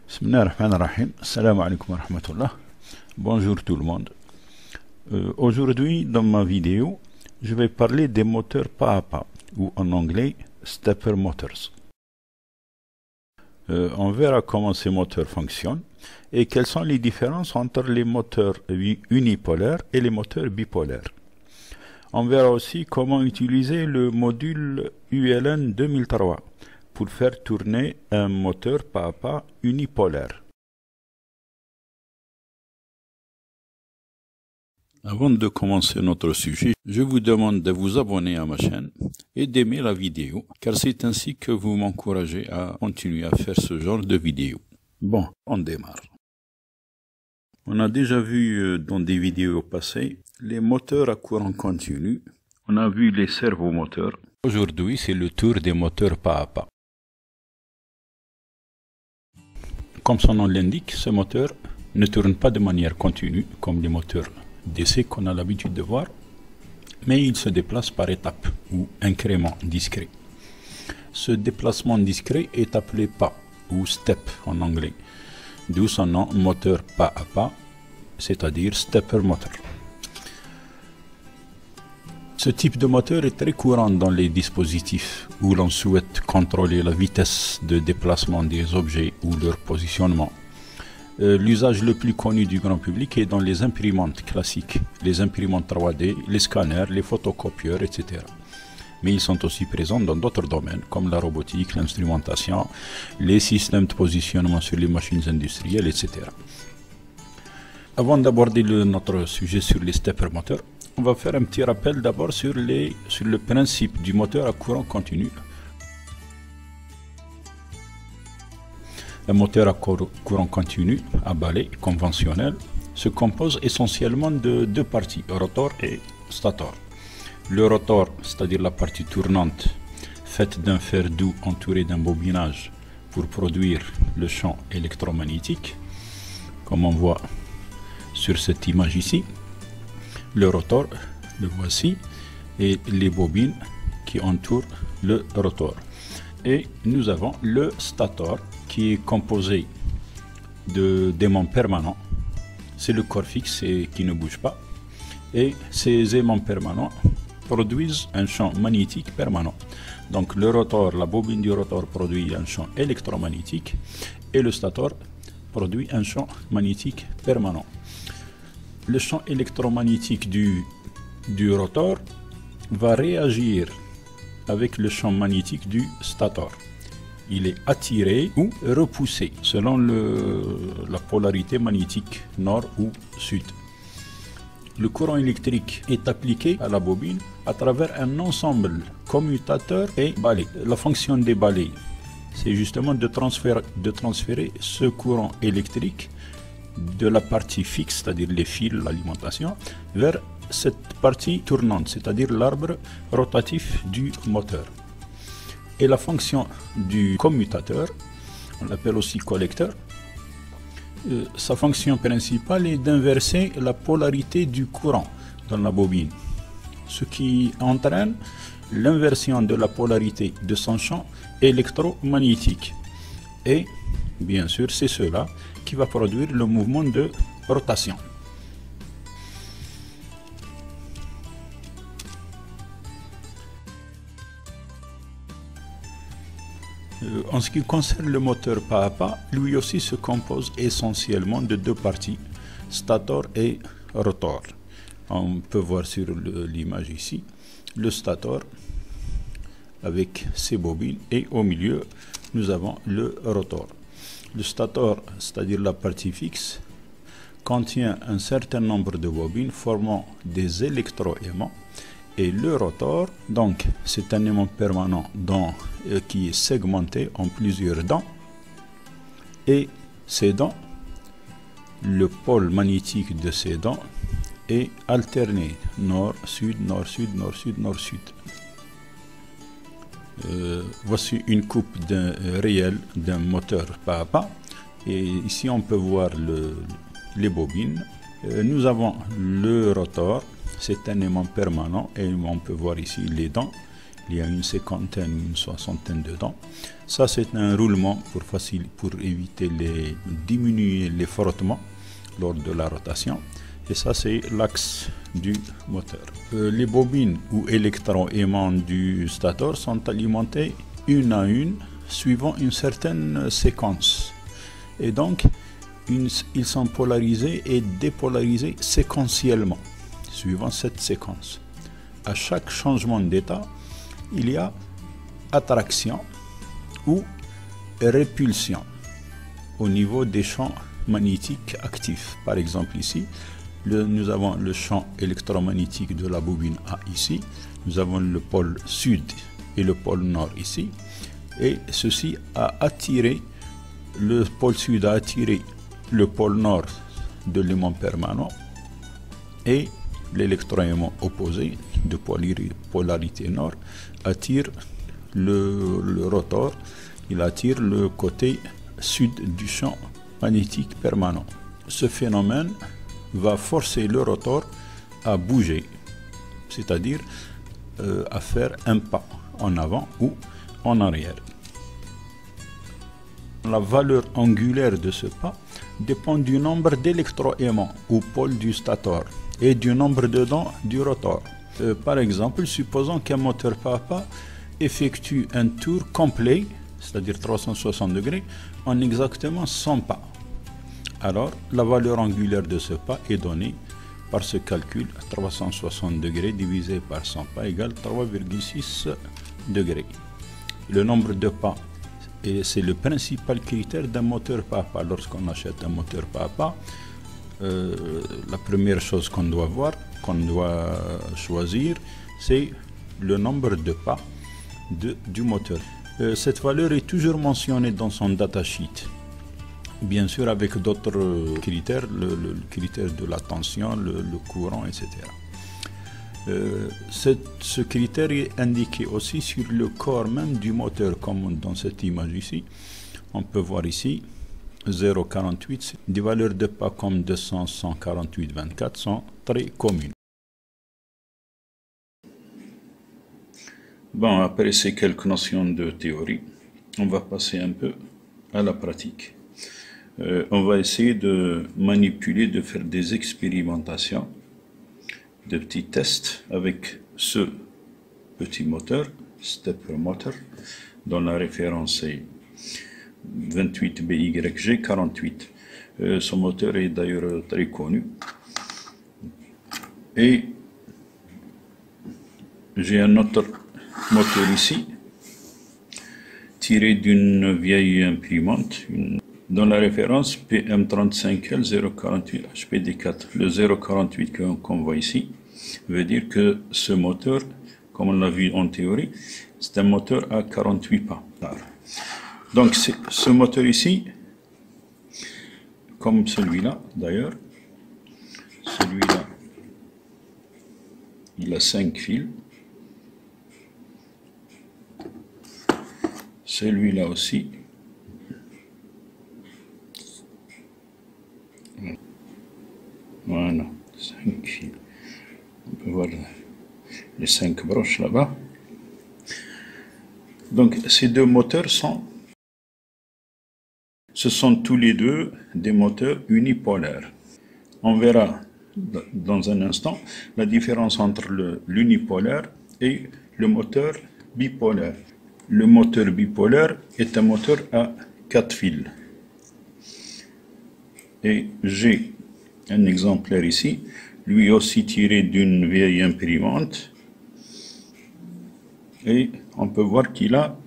Bismillahirrahmanirrahim. Assalamu alaikum wa rahmatullah. Bonjour tout le monde. Aujourd'hui, dans ma vidéo, je vais parler des moteurs pas à pas, ou en anglais, stepper motors. On verra comment ces moteurs fonctionnent et quelles sont les différences entre les moteurs unipolaires et les moteurs bipolaires. On verra aussi comment utiliser le module ULN 2003 pour faire tourner un moteur pas à pas unipolaire. Avant de commencer notre sujet, je vous demande de vous abonner à ma chaîne et d'aimer la vidéo, car c'est ainsi que vous m'encouragez à continuer à faire ce genre de vidéos. Bon, on démarre. On a déjà vu dans des vidéos passées les moteurs à courant continu. On a vu les servomoteurs. Aujourd'hui, c'est le tour des moteurs pas à pas. Comme son nom l'indique, ce moteur ne tourne pas de manière continue comme les moteurs DC qu'on a l'habitude de voir, mais il se déplace par étapes ou incréments discrets. Ce déplacement discret est appelé pas ou step en anglais, d'où son nom moteur pas à pas, c'est-à-dire stepper motor. Ce type de moteur est très courant dans les dispositifs où l'on souhaite contrôler la vitesse de déplacement des objets ou leur positionnement. L'usage le plus connu du grand public est dans les imprimantes classiques, les imprimantes 3D, les scanners, les photocopieurs, etc. Mais ils sont aussi présents dans d'autres domaines comme la robotique, l'instrumentation, les systèmes de positionnement sur les machines industrielles, etc. Avant d'aborder notre sujet sur les stepper moteurs, on va faire un petit rappel d'abord sur le principe du moteur à courant continu. Un moteur à courant continu à balai conventionnel se compose essentiellement de deux parties, rotor et stator. Le rotor, c'est-à-dire la partie tournante, faite d'un fer doux entouré d'un bobinage pour produire le champ électromagnétique, comme on voit sur cette image ici. Le rotor, le voici, et les bobines qui entourent le rotor. Et nous avons le stator qui est composé d'aimants permanents. C'est le corps fixe et qui ne bouge pas. Et ces aimants permanents produisent un champ magnétique permanent. Donc le rotor, la bobine du rotor produit un champ électromagnétique et le stator produit un champ magnétique permanent. Le champ électromagnétique du rotor va réagir avec le champ magnétique du stator. Il est attiré ou repoussé selon la polarité magnétique nord ou sud. Le courant électrique est appliqué à la bobine à travers un ensemble commutateur et balai. La fonction des balais, c'est justement de transférer ce courant électrique de la partie fixe, c'est-à-dire les fils, l'alimentation, vers cette partie tournante, c'est-à-dire l'arbre rotatif du moteur. Et la fonction du commutateur, on l'appelle aussi collecteur, sa fonction principale est d'inverser la polarité du courant dans la bobine, ce qui entraîne l'inversion de la polarité de son champ électromagnétique. Et bien sûr, c'est cela qui va produire le mouvement de rotation. En ce qui concerne le moteur pas à pas, lui aussi se compose essentiellement de deux parties, stator et rotor. On peut voir sur l'image ici le stator avec ses bobines et au milieu nous avons le rotor. Le stator, c'est-à-dire la partie fixe, contient un certain nombre de bobines formant des électroaimants. Et le rotor, donc, c'est un aimant permanent qui est segmenté en plusieurs dents. Et ces dents, le pôle magnétique de ces dents est alterné nord-sud, nord-sud, nord-sud, nord-sud. Voici une coupe réelle d'un moteur pas à pas. Et ici, on peut voir les bobines. Nous avons le rotor. C'est un aimant permanent et on peut voir ici les dents. il y a une cinquantaine, une soixantaine dedans. Ça, c'est un roulement pour éviter diminuer les frottements lors de la rotation. Et ça, c'est l'axe du moteur. Les bobines ou électroaimants du stator sont alimentés une à une, suivant une certaine séquence. Et donc, ils sont polarisés et dépolarisés séquentiellement, suivant cette séquence. À chaque changement d'état, il y a attraction ou répulsion au niveau des champs magnétiques actifs. Par exemple ici, nous avons le champ électromagnétique de la bobine A ici, nous avons le pôle sud et le pôle nord ici, et ceci a attiré, le pôle sud a attiré le pôle nord de l'aimant permanent, et l'électroaimant opposé de polarité nord attire le rotor, il attire le côté sud du champ magnétique permanent. Ce phénomène va forcer le rotor à bouger, c'est-à-dire à faire un pas en avant ou en arrière. La valeur angulaire de ce pas dépend du nombre d'électroaimants ou pôles du stator et du nombre de dents du rotor. Par exemple, supposons qu'un moteur pas à pas effectue un tour complet, c'est-à-dire 360 degrés, en exactement 100 pas. Alors, la valeur angulaire de ce pas est donnée par ce calcul, 360 degrés divisé par 100 pas égale 3,6 degrés. Le nombre de pas, c'est le principal critère d'un moteur pas à pas. Lorsqu'on achète un moteur pas à pas, la première chose qu'on doit voir, qu'on doit choisir, c'est le nombre de pas du moteur. Cette valeur est toujours mentionnée dans son datasheet. Bien sûr, avec d'autres critères, le critère de la tension, le courant, etc. Ce critère est indiqué aussi sur le corps même du moteur, comme dans cette image ici. On peut voir ici 0,48. Des valeurs de pas comme 200, 148, 24 sont très communes. Bon, après ces quelques notions de théorie, on va passer un peu à la pratique. On va essayer de manipuler, de faire des expérimentations, de petits tests avec ce petit moteur, stepper motor, dont la référence est 28BYG48. Ce moteur est d'ailleurs très connu. Et j'ai un autre moteur ici, tiré d'une vieille imprimante, dont la référence PM35L048HPD4. Le 048 qu'on voit ici veut dire que ce moteur, comme on l'a vu en théorie, c'est un moteur à 48 pas. Donc ce moteur ici, comme celui-là d'ailleurs, celui-là, il a 5 fils. Celui-là aussi. Voilà, 5 fils. On peut voir les 5 broches là-bas. Donc ces deux moteurs ce sont tous les deux des moteurs unipolaires. On verra dans un instant la différence entre l'unipolaire et le moteur bipolaire. Le moteur bipolaire est un moteur à 4 fils. Et j'ai un exemplaire ici, lui aussi tiré d'une vieille imprimante. Et on peut voir qu'il a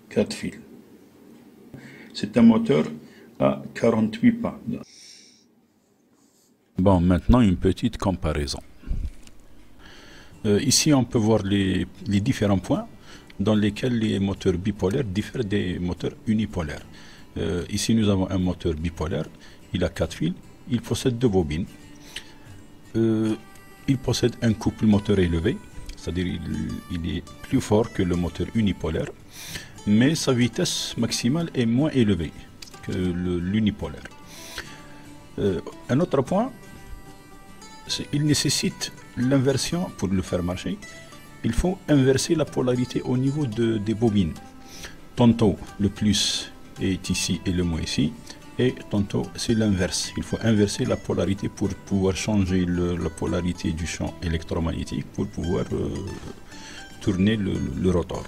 4 fils. C'est un moteur à 48 pas. Bon, maintenant une petite comparaison. Ici, on peut voir les différents points dans lesquels les moteurs bipolaires diffèrent des moteurs unipolaires. Ici, nous avons un moteur bipolaire, il a 4 fils, il possède 2 bobines, il possède un couple moteur élevé, c'est-à-dire il est plus fort que le moteur unipolaire, mais sa vitesse maximale est moins élevée que l'unipolaire. Un autre point, il nécessite l'inversion, pour le faire marcher, il faut inverser la polarité au niveau des bobines. Tantôt le plus est ici et le moins ici, et tantôt c'est l'inverse. Il faut inverser la polarité pour pouvoir changer la polarité du champ électromagnétique pour pouvoir tourner le rotor.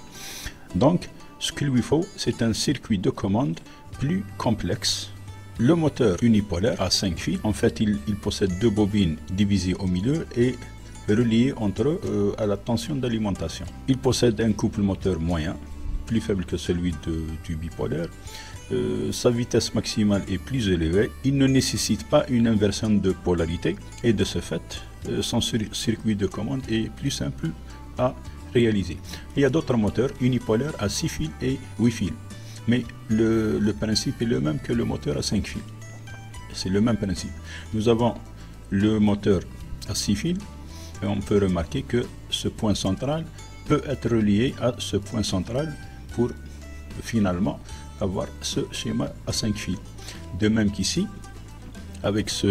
Donc ce qu'il lui faut, c'est un circuit de commande plus complexe. Le moteur unipolaire à 5 fils, en fait il possède deux bobines divisées au milieu et reliées entre eux à la tension d'alimentation. Il possède un couple moteur moyen, plus faible que celui du bipolaire. Sa vitesse maximale est plus élevée. Il ne nécessite pas une inversion de polarité et de ce fait, son circuit de commande est plus simple à réaliser. Il y a d'autres moteurs unipolaires à 6 fils et 8 fils. Mais le principe est le même que le moteur à 5 fils. C'est le même principe. Nous avons le moteur à 6 fils et on peut remarquer que ce point central peut être relié à ce point central pour finalement avoir ce schéma à 5 fils. De même qu'ici, avec ce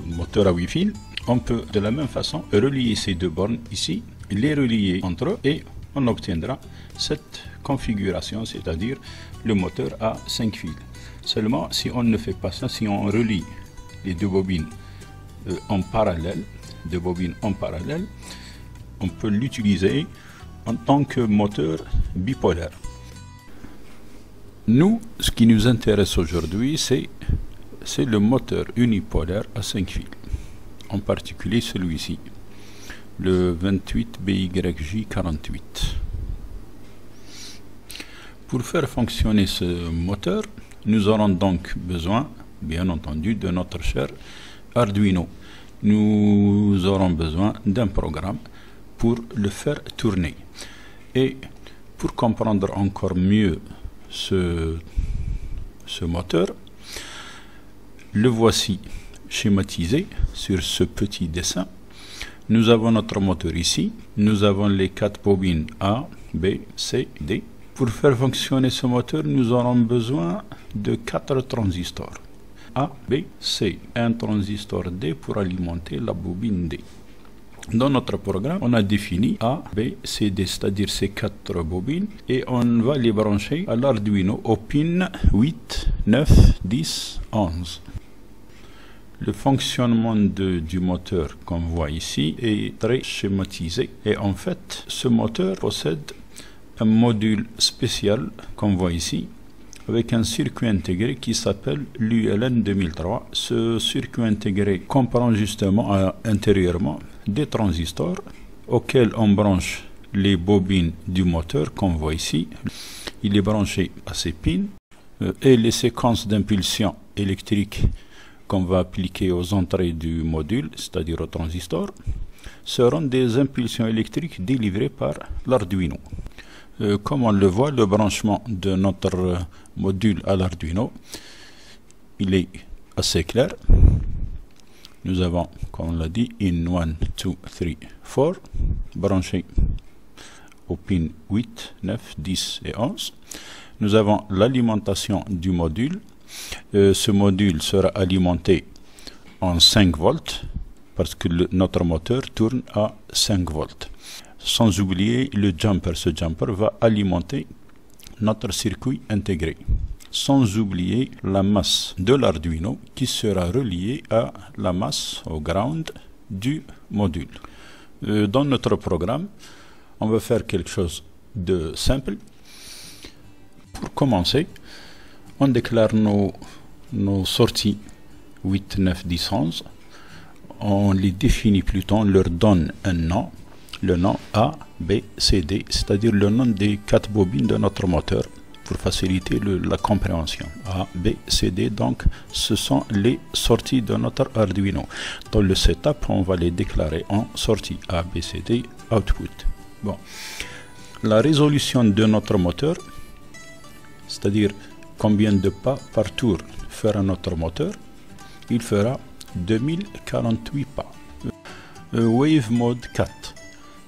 moteur à 8 fils, on peut de la même façon relier ces deux bornes ici, les relier entre eux et on obtiendra cette configuration, c'est-à-dire le moteur à 5 fils. Seulement, si on ne fait pas ça, si on relie les deux bobines en parallèle, on peut l'utiliser en tant que moteur bipolaire. Nous, ce qui nous intéresse aujourd'hui, c'est le moteur unipolaire à 5 fils, en particulier celui-ci, le 28BYJ48. Pour faire fonctionner ce moteur, nous aurons donc besoin, bien entendu, de notre cher Arduino. Nous aurons besoin d'un programme pour le faire tourner. Et pour comprendre encore mieux ce moteur, le voici schématisé sur ce petit dessin. Nous avons notre moteur ici, nous avons les 4 bobines A, B, C, D. Pour faire fonctionner ce moteur, nous aurons besoin de 4 transistors A, B, C, un transistor D pour alimenter la bobine D. Dans notre programme, on a défini A, B, C, D, c'est-à-dire ces 4 bobines, et on va les brancher à l'Arduino au pin 8, 9, 10, 11. Le fonctionnement du moteur qu'on voit ici est très schématisé, et en fait, ce moteur possède un module spécial qu'on voit ici, avec un circuit intégré qui s'appelle l'ULN 2003. Ce circuit intégré comprend justement intérieurement des transistors auxquels on branche les bobines du moteur qu'on voit ici. Il est branché à ces pins et les séquences d'impulsion électrique qu'on va appliquer aux entrées du module, c'est-à-dire aux transistors, seront des impulsions électriques délivrées par l'Arduino. Comme on le voit, le branchement de notre module à l'Arduino, il est assez clair. Nous avons, comme on l'a dit, in 1, 2, 3, 4, branché au pin 8, 9, 10 et 11. Nous avons l'alimentation du module. Ce module sera alimenté en 5 volts parce que notre moteur tourne à 5 volts. Sans oublier le jumper. Ce jumper va alimenter notre circuit intégré. Sans oublier la masse de l'Arduino qui sera reliée à la masse au ground du module. Dans notre programme, on va faire quelque chose de simple. Pour commencer, on déclare nos sorties 8, 9, 10, 11. On les définit plutôt, on leur donne un nom. Le nom A, B, C, D, c'est-à-dire le nom des 4 bobines de notre moteur pour faciliter la compréhension. A, B, C, D, donc ce sont les sorties de notre Arduino. Dans le setup, on va les déclarer en sortie A, B, C, D, output. Bon. La résolution de notre moteur, c'est-à-dire combien de pas par tour fera notre moteur, il fera 2048 pas. Wave mode 4.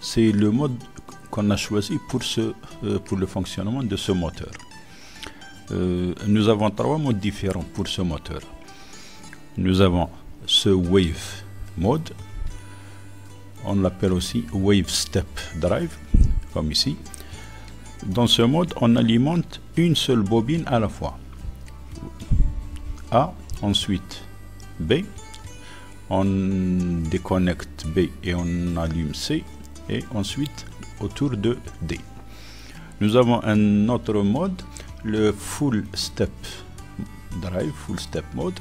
C'est le mode qu'on a choisi pour le fonctionnement de ce moteur. Nous avons 3 modes différents pour ce moteur. Nous avons ce Wave mode. On l'appelle aussi Wave Step Drive, comme ici. Dans ce mode, on alimente une seule bobine à la fois. A, ensuite B, on déconnecte B et on allume C, et ensuite autour de D. Nous avons un autre mode, le Full Step Drive, Full Step Mode.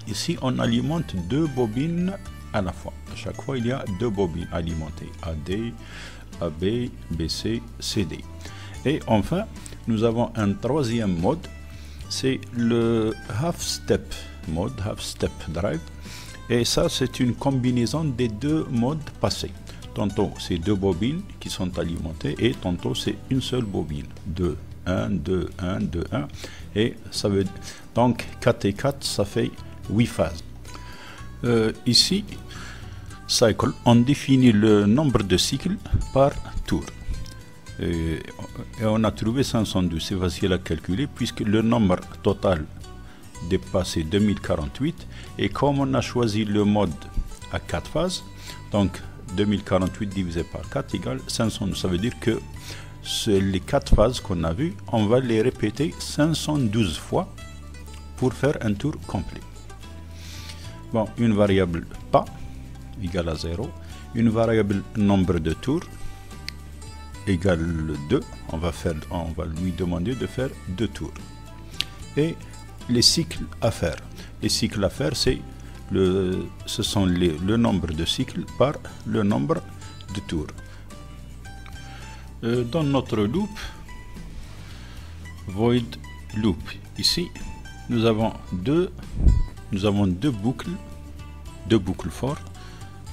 Ici, on alimente deux bobines à la fois. À chaque fois, il y a deux bobines alimentées, AD, AB, BC, CD. Et enfin, nous avons un troisième mode, c'est le Half Step Mode, Half Step Drive. Et ça, c'est une combinaison des deux modes passés. Tantôt, c'est deux bobines qui sont alimentées et tantôt, c'est une seule bobine. 2, 1, 2, 1, 2, 1. Et ça veut donc 4 et 4, ça fait 8 phases. Ici, cycle, on définit le nombre de cycles par tour. Et on a trouvé 512, c'est facile à calculer puisque le nombre total dépasse 2048 et comme on a choisi le mode à 4 phases, donc 2048 divisé par 4 égale 512. Ça veut dire que les 4 phases qu'on a vues, on va les répéter 512 fois pour faire un tour complet. Bon, une variable pas égale à 0, une variable nombre de tours égale 2, on va lui demander de faire 2 tours. Et les cycles à faire. Les cycles à faire, ce sont le nombre de cycles par le nombre de tours. Dans notre loop, void loop, ici, nous avons deux boucles for,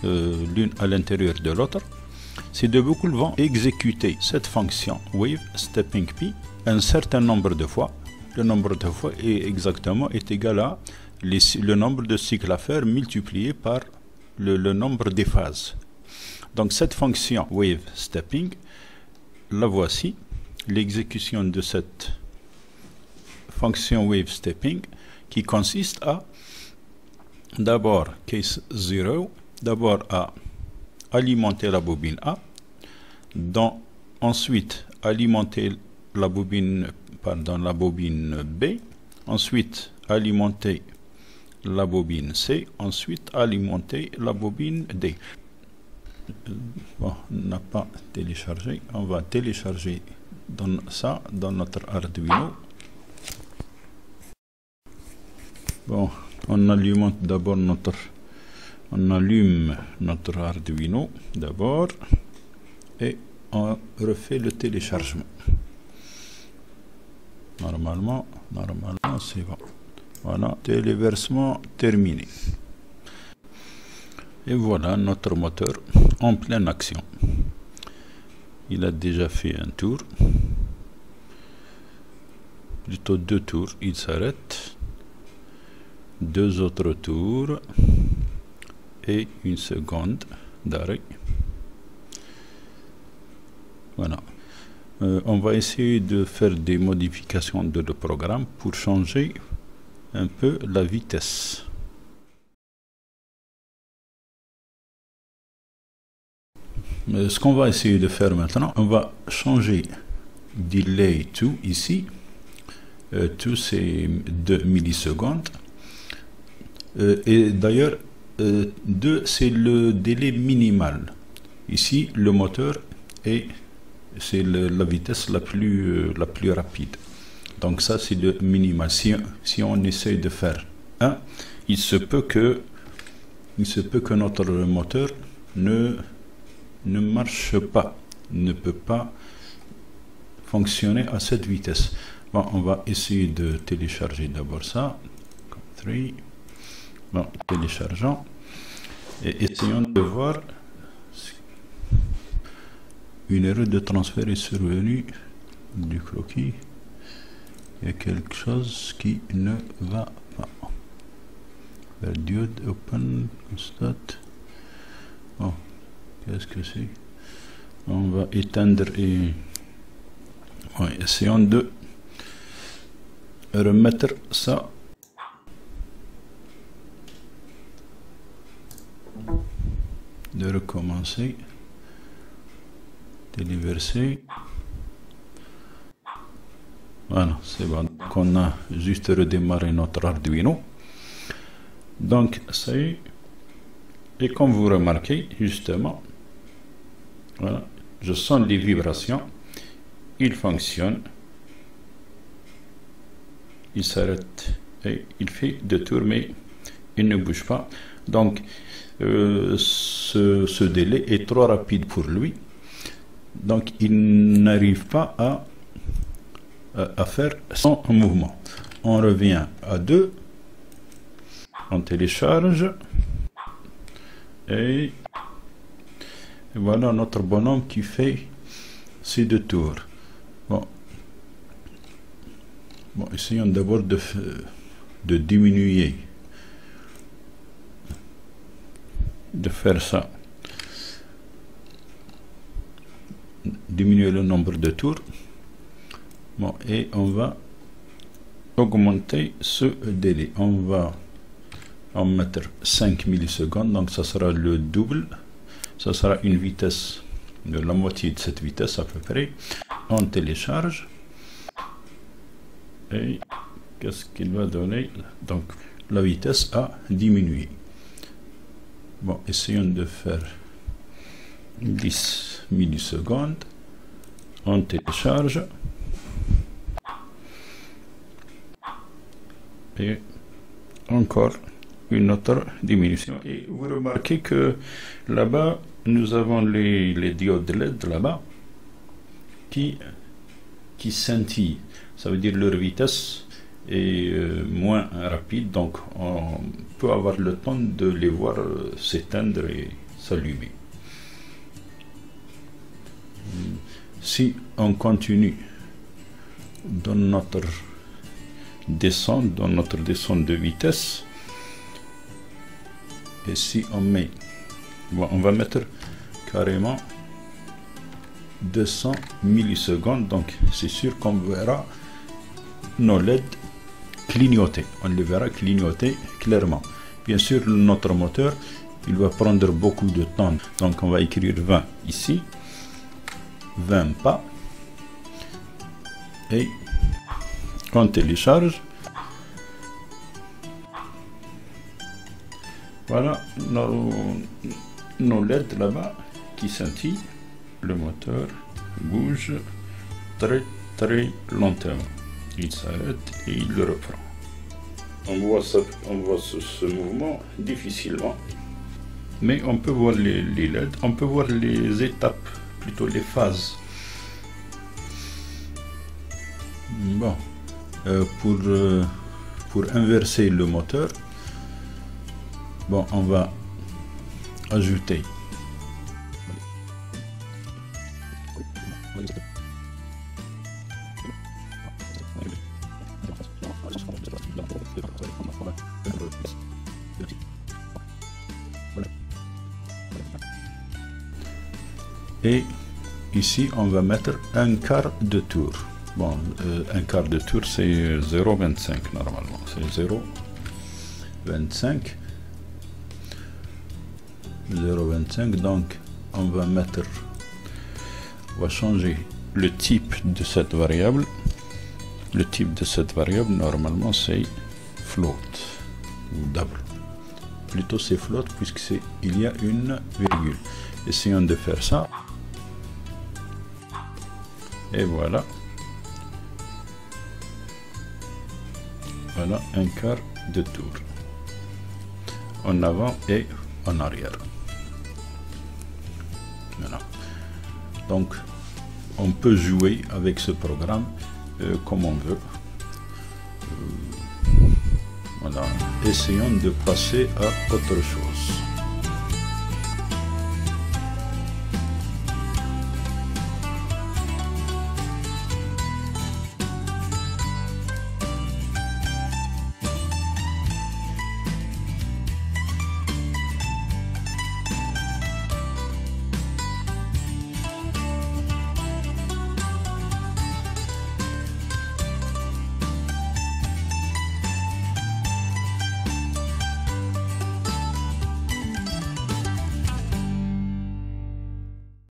l'une à l'intérieur de l'autre. Ces deux boucles vont exécuter cette fonction wave stepping p un certain nombre de fois. Le nombre de fois est égal à le nombre de cycles à faire multiplié par le nombre des phases. Donc cette fonction wave stepping, la voici, l'exécution de cette fonction wave stepping qui consiste à d'abord case 0, d'abord à alimenter la bobine A, ensuite alimenter la bobine B, ensuite alimenter la bobine C, ensuite alimenter la bobine D. Bon, on n'a pas téléchargé, on va télécharger ça dans notre Arduino. Bon, on allume d'abord notre Arduino d'abord et on refait le téléchargement. Normalement c'est bon. Voilà, téléversement terminé. Et voilà notre moteur en pleine action. Il a déjà fait un tour, plutôt 2 tours, il s'arrête, 2 autres tours et 1 seconde d'arrêt. Voilà. On va essayer de faire des modifications de le programme pour changer un peu la vitesse. Ce qu'on va essayer de faire maintenant, on va changer delay to ici. To c'est 2 millisecondes. Et d'ailleurs, 2 c'est le délai minimal. Ici, le moteur c'est la vitesse la plus rapide. Donc ça c'est le minimal. Si on essaye de faire 1, il se peut que notre moteur ne marche pas, ne peut pas fonctionner à cette vitesse. Bon, on va essayer de télécharger d'abord ça. 3. Bon, téléchargeons et essayons de voir. Une erreur de transfert est survenue du croquis. Il y a quelque chose qui ne va pas. Diode open constate. Bon, qu'est-ce que c'est? On va éteindre et essayons de remettre ça. de recommencer, téléverser. Voilà, c'est bon. Donc on a juste redémarré notre Arduino. Donc ça y est. Et comme vous remarquez, justement, voilà, je sens les vibrations. Il fonctionne. Il s'arrête et il fait 2 tours, mais il ne bouge pas. Donc ce délai est trop rapide pour lui. Donc il n'arrive pas à faire son mouvement. On revient à 2. On télécharge. Et voilà notre bonhomme qui fait ces 2 tours. Bon, essayons d'abord de diminuer, de faire ça, diminuer le nombre de tours. Bon, et on va augmenter ce délai. On va en mettre 5 millisecondes, donc ça sera le double. Ça sera une vitesse de la moitié de cette vitesse à peu près. On télécharge. Et qu'est-ce qu'il va donner? Donc la vitesse a diminué. Bon, essayons de faire 10 millisecondes. On télécharge. Et encore une autre diminution. Et vous remarquez que là-bas, nous avons les diodes LED là-bas qui scintillent. Ça veut dire leur vitesse est moins rapide, donc on peut avoir le temps de les voir s'éteindre et s'allumer. Si on continue dans notre descente de vitesse, et si on met, bon, on va mettre carrément 200 millisecondes, donc c'est sûr qu'on verra nos LED clignoter. On les verra clignoter clairement. Bien sûr, notre moteur, il va prendre beaucoup de temps. Donc on va écrire 20 ici, 20 pas, et on télécharge. Voilà nos LED là-bas qui scintillent. Le moteur bouge très lentement. Il s'arrête et il le reprend. On voit ce mouvement difficilement, mais on peut voir les LED, on peut voir les étapes, plutôt les phases. Bon, pour inverser le moteur, bon, on va ajouter et ici on va mettre un quart de tour. Bon, un quart de tour c'est 0,25 normalement, c'est 0,25. 0,25, donc on va changer le type de cette variable. Le type de cette variable normalement c'est float ou double. Plutôt c'est float puisque il y a une virgule. Essayons de faire ça. Et voilà. Voilà un quart de tour. En avant et en arrière. Voilà. Donc on peut jouer avec ce programme comme on veut. Voilà. Essayons de passer à autre chose.